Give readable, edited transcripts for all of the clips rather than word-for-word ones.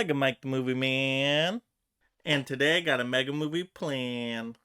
Mega Mike the Movie Man, and today I got a mega movie plan.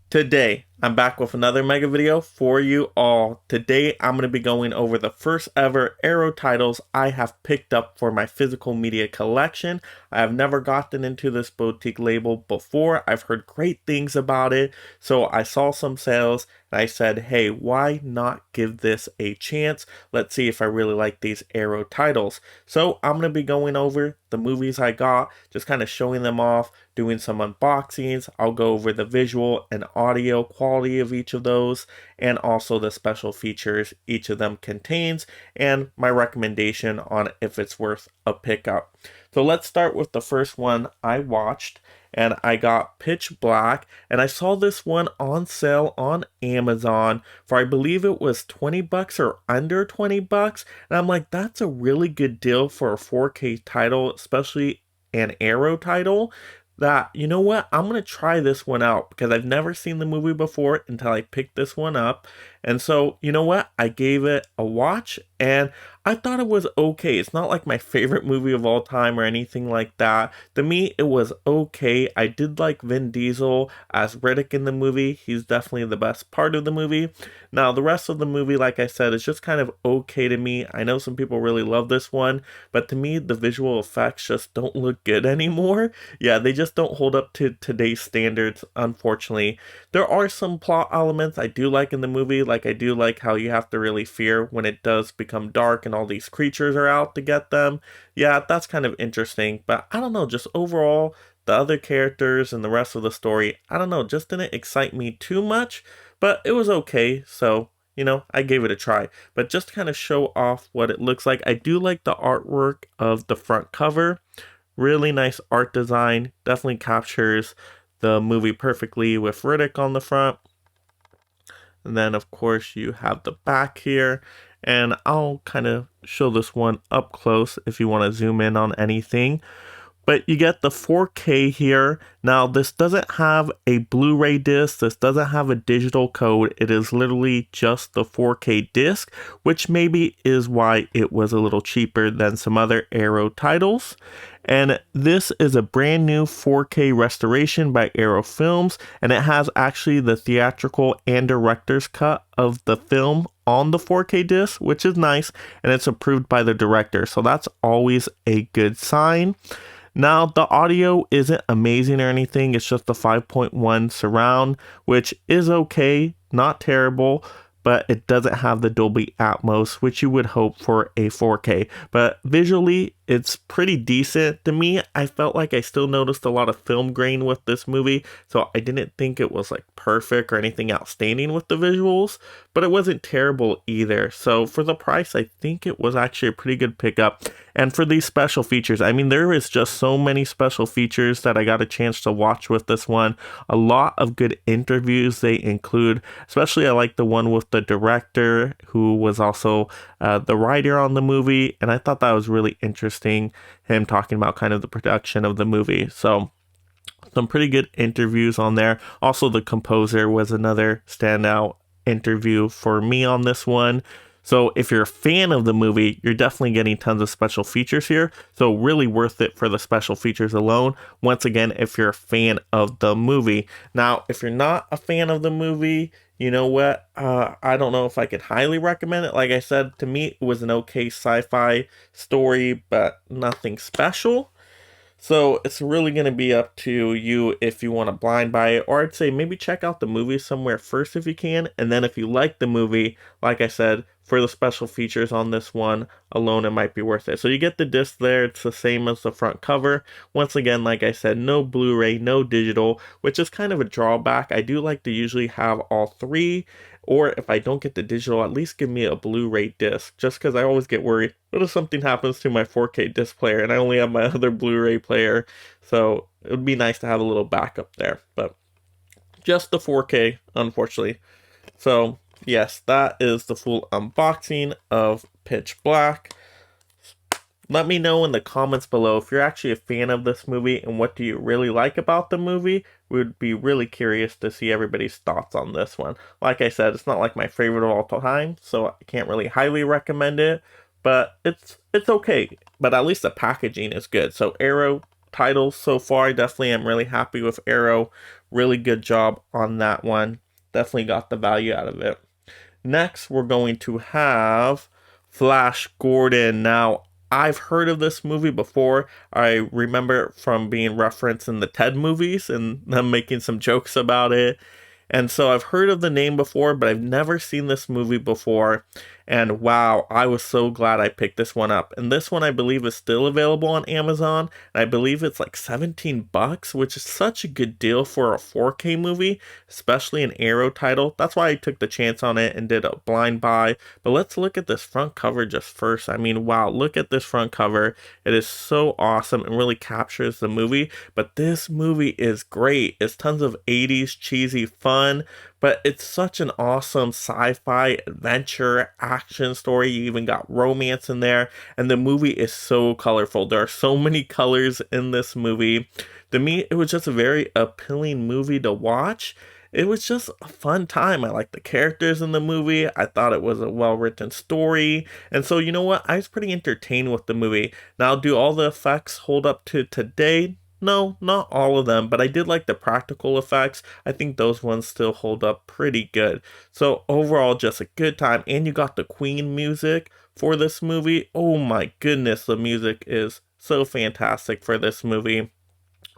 Today, I'm back with another mega video for you all. Today, I'm going to be going over the first ever Arrow titles I have picked up for my physical media collection. I have never gotten into this boutique label before. I've heard great things about it, so I saw some sales and I said, hey, why not give this a chance? Let's see if I really like these Arrow titles. So I'm going to be going over the movies I got, just kind of showing them off, doing some unboxings. I'll go over the visual and audio quality of each of those, and also the special features each of them contains, and my recommendation on if it's worth a pickup. So let's start with the first one I watched, and I got Pitch Black, and I saw this one on sale on Amazon for, I believe it was 20 bucks or under 20 bucks, and I'm like, that's a really good deal for a 4K title, especially an Arrow title. That, you know what, I'm going to try this one out because I've never seen the movie before until I picked this one up. And so, you know what, I gave it a watch and I thought it was okay. It's not like my favorite movie of all time or anything like that. To me, it was okay. I did like Vin Diesel as Riddick in the movie. He's definitely the best part of the movie. Now, the rest of the movie, like I said, is just kind of okay to me. I know some people really love this one, but to me, the visual effects just don't look good anymore. Yeah, they just don't hold up to today's standards, unfortunately. There are some plot elements I do like in the movie, like I do like how you have to really fear when it does become dark and all these creatures are out to get them. Yeah, that's kind of interesting, but I don't know, just overall, the other characters and the rest of the story, I don't know, just didn't excite me too much, but it was okay, so you know, I gave it a try. But just to kind of show off what it looks like, I do like the artwork of the front cover. Really nice art design, definitely captures the movie perfectly with Riddick on the front. And then, of course, you have the back here. And I'll kind of show this one up close if you want to zoom in on anything. But you get the 4K here. Now, this doesn't have a Blu-ray disc. This doesn't have a digital code. It is literally just the 4K disc, which maybe is why it was a little cheaper than some other Arrow titles. And this is a brand new 4K restoration by Arrow Films, and it has actually the theatrical and director's cut of the film on the 4K disc, which is nice, and it's approved by the director, so that's always a good sign. Now, the audio isn't amazing or anything, it's just the 5.1 surround, which is okay, not terrible, but it doesn't have the Dolby Atmos, which you would hope for a 4K. But visually, it's pretty decent. To me, I felt like I still noticed a lot of film grain with this movie, so I didn't think it was like perfect or anything outstanding with the visuals, but it wasn't terrible either. So for the price, I think it was actually a pretty good pickup. And for these special features, I mean, there is just so many special features that I got a chance to watch with this one. A lot of good interviews they include, especially I like the one with the director who was also the writer on the movie, and I thought that was really interesting, him talking about kind of the production of the movie. So some pretty good interviews on there. Also, the composer was another standout interview for me on this one. So if you're a fan of the movie, you're definitely getting tons of special features here. So really worth it for the special features alone. Once again, if you're a fan of the movie. Now, if you're not a fan of the movie, you know what? I don't know if I could highly recommend it. Like I said, to me, it was an okay sci-fi story, but nothing special. So it's really going to be up to you if you want to blind buy it, or I'd say maybe check out the movie somewhere first if you can, and then if you like the movie, like I said, for the special features on this one alone, it might be worth it. So you get the disc there, it's the same as the front cover. Once again, like I said, no Blu-ray, no digital, which is kind of a drawback. I do like to usually have all three, or if I don't get the digital, at least give me a Blu-ray disc, just because I always get worried, what if something happens to my 4K disc player and I only have my other Blu-ray player? So it would be nice to have a little backup there, but just the 4K, unfortunately. So yes, that is the full unboxing of Pitch Black. Let me know in the comments below if you're actually a fan of this movie and what do you really like about the movie. We would be really curious to see everybody's thoughts on this one. Like I said, it's not like my favorite of all time, so I can't really highly recommend it, but it's okay. But at least the packaging is good. So Arrow titles so far, I definitely am really happy with Arrow. Really good job on that one. Definitely got the value out of it. Next, we're going to have Flash Gordon. Now, I've heard of this movie before. I remember from being referenced in the Ted movies and them making some jokes about it. And so I've heard of the name before, but I've never seen this movie before. And wow, I was so glad I picked this one up. And this one I believe is still available on Amazon. And I believe it's like 17 bucks, which is such a good deal for a 4K movie, especially an Arrow title. That's why I took the chance on it and did a blind buy. But let's look at this front cover just first. I mean, wow, look at this front cover. It is so awesome and really captures the movie. But this movie is great. It's tons of 80s cheesy fun, but it's such an awesome sci-fi adventure action story. You even got romance in there, and the movie is so colorful. There are so many colors in this movie. To me, it was just a very appealing movie to watch. It was just a fun time. I liked the characters in the movie. I thought it was a well-written story. And so, you know what? I was pretty entertained with the movie. Now, do all the effects hold up to today? No, not all of them, but I did like the practical effects. I think those ones still hold up pretty good. So overall, just a good time. And you got the Queen music for this movie. Oh my goodness, the music is so fantastic for this movie.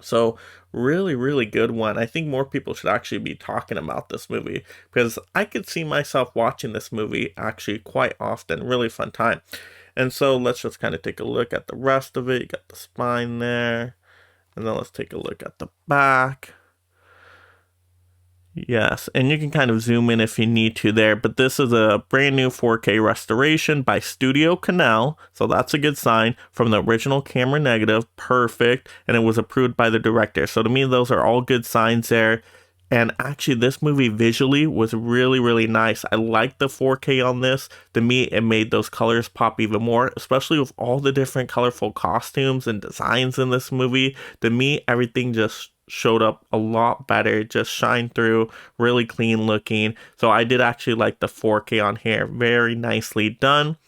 So really, really good one. I think more people should actually be talking about this movie because I could see myself watching this movie actually quite often. Really fun time. And so let's just kind of take a look at the rest of it. You got the spine there. And then let's take a look at the back. Yes, and you can kind of zoom in if you need to there, but this is a brand new 4K restoration by Studio Canal, so that's a good sign, from the original camera negative. Perfect, and it was approved by the director. So to me, those are all good signs there. And actually, this movie visually was really, really nice. I like the 4K on this. To me, it made those colors pop even more, especially with all the different colorful costumes and designs in this movie. To me, everything just showed up a lot better, just shined through, really clean looking. So I did actually like the 4K on here. Very nicely done.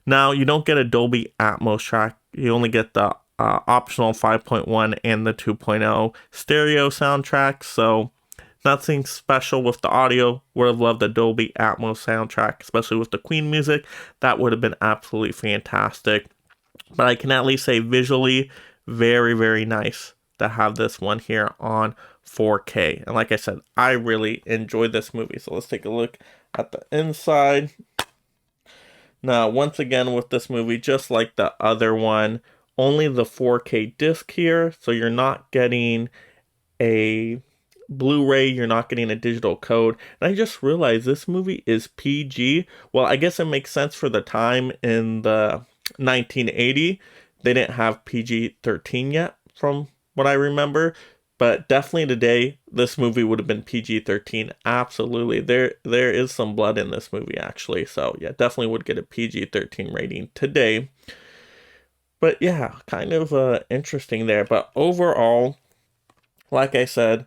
Now, you don't get a Dolby Atmos track. You only get the optional 5.1 and the 2.0 stereo soundtrack. So nothing special with the audio. Would have loved the Dolby Atmos soundtrack, especially with the Queen music. That would have been absolutely fantastic. But I can at least say visually, very, very nice to have this one here on 4K. And like I said, I really enjoyed this movie. So let's take a look at the inside. Now, once again with this movie, just like the other one, only the 4K disc here. So you're not getting a Blu-ray, you're not getting a digital code. And I just realized this movie is PG. Well, I guess it makes sense for the time in the 1980. They didn't have PG-13 yet from what I remember, but definitely today this movie would have been PG-13. Absolutely. There is some blood in this movie actually. So, yeah, definitely would get a PG-13 rating today. But yeah, kind of interesting there, but overall, like I said,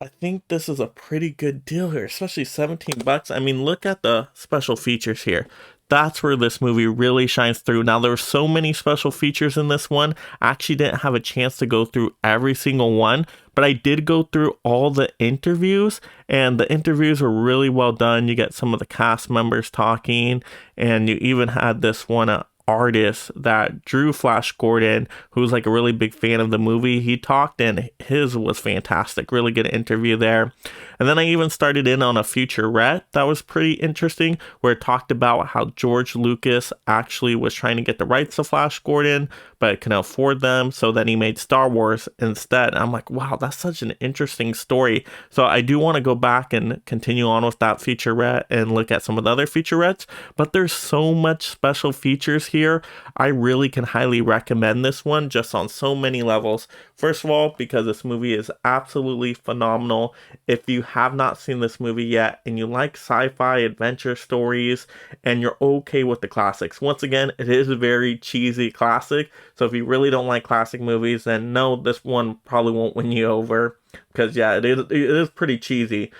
I think this is a pretty good deal here, especially 17 bucks. I mean, look at the special features here. That's where this movie really shines through. Now, there were so many special features in this one. I actually didn't have a chance to go through every single one, but I did go through all the interviews, and the interviews were really well done. You get some of the cast members talking, and you even had this one artist that drew Flash Gordon, who's like a really big fan of the movie. He talked, and his was fantastic. Really good interview there. And then I even started in on a featurette that was pretty interesting, where it talked about how George Lucas actually was trying to get the rights to Flash Gordon, but couldn't afford them, so then he made Star Wars instead. And I'm like, wow, that's such an interesting story. So I do want to go back and continue on with that featurette and look at some of the other featurettes, but there's so much special features here. I really can highly recommend this one just on so many levels. First of all, because this movie is absolutely phenomenal. If you have not seen this movie yet and you like sci-fi adventure stories and you're okay with the classics, once again, it is a very cheesy classic. So if you really don't like classic movies, then no, this one probably won't win you over because yeah, it is pretty cheesy.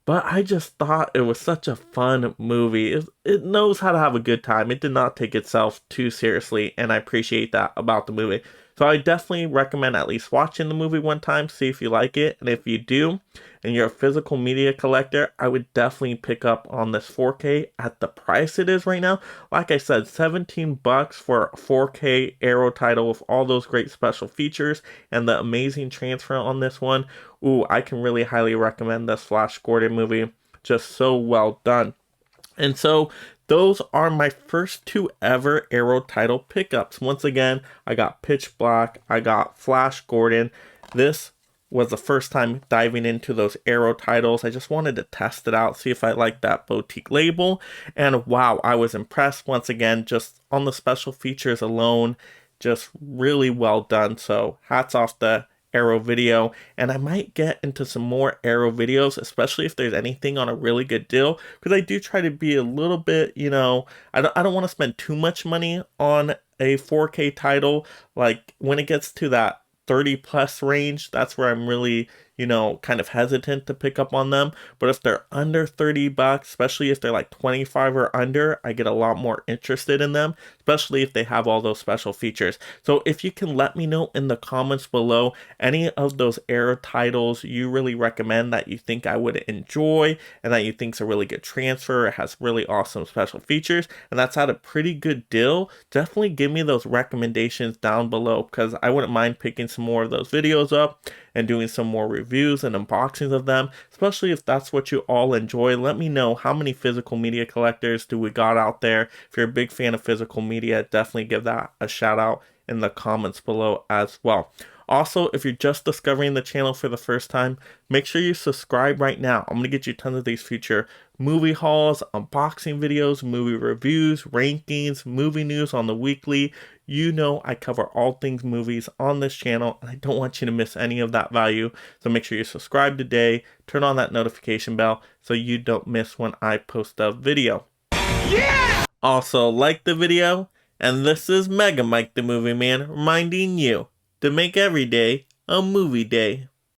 but I just thought it was such a fun movie. It knows how to have a good time. It did not take itself too seriously, and I appreciate that about the movie. So I definitely recommend at least watching the movie one time, see if you like it. And if you do, and you're a physical media collector, I would definitely pick up on this 4K at the price it is right now. Like I said, 17 bucks for a 4K Arrow title with all those great special features and the amazing transfer on this one. Ooh, I can really highly recommend this Flash Gordon movie. Just so well done. And so those are my first two ever Arrow title pickups. Once again, I got Pitch Black, I got Flash Gordon. This was the first time diving into those Arrow titles. I just wanted to test it out, see if I liked that boutique label. And wow, I was impressed once again, just on the special features alone, just really well done. So hats off to Arrow Video, and I might get into some more Arrow videos, especially if there's anything on a really good deal, because I do try to be a little bit, I don't want to spend too much money on a 4K title. Like when it gets to that 30 plus range, that's where I'm really, kind of hesitant to pick up on them. But if they're under 30 bucks, especially if they're like 25 or under, I get a lot more interested in them, especially if they have all those special features. So if you can let me know in the comments below any of those Arrow titles you really recommend that you think I would enjoy and that you think is a really good transfer, it has really awesome special features, and that's at a pretty good deal, definitely give me those recommendations down below, because I wouldn't mind picking some more of those videos up and doing some more reviews and unboxings of them, especially if that's what you all enjoy. Let me know how many physical media collectors do we got out there. If you're a big fan of physical media, definitely give that a shout out in the comments below as well. Also, if you're just discovering the channel for the first time, make sure you subscribe right now. I'm going to get you tons of these future movie hauls, unboxing videos, movie reviews, rankings, movie news on the weekly. I cover all things movies on this channel, and I don't want you to miss any of that value. So make sure you subscribe today, turn on that notification bell so you don't miss when I post a video. Yeah! Also, like the video, and this is Mega Mike the Movie Man reminding you to make every day a movie day.